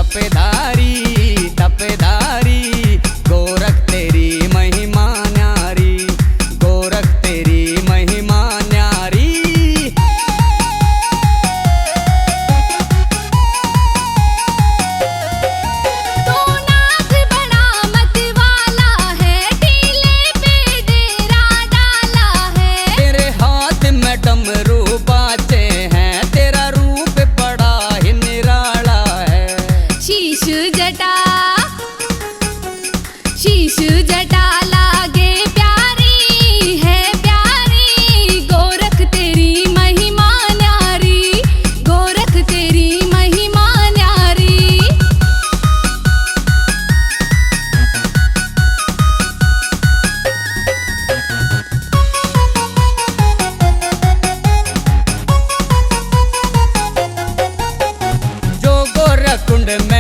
तपेदारी तपेदारी, गोरख तेरी महिमा न्यारी, गोरख तेरी महिमा न्यारी। तू नाथ बड़ा मतवाला है, टीले पे डेरा डाला है। तेरे हाथ में डमरू बाजे हैं, तेरा रूप बड़ा ही निराला है। शीश जटा शीश जटा लागे प्यारी है प्यारी, गोरख तेरी महिमा न्यारी, गोरख तेरी महिमा न्यारी। जो गोरख कुंड में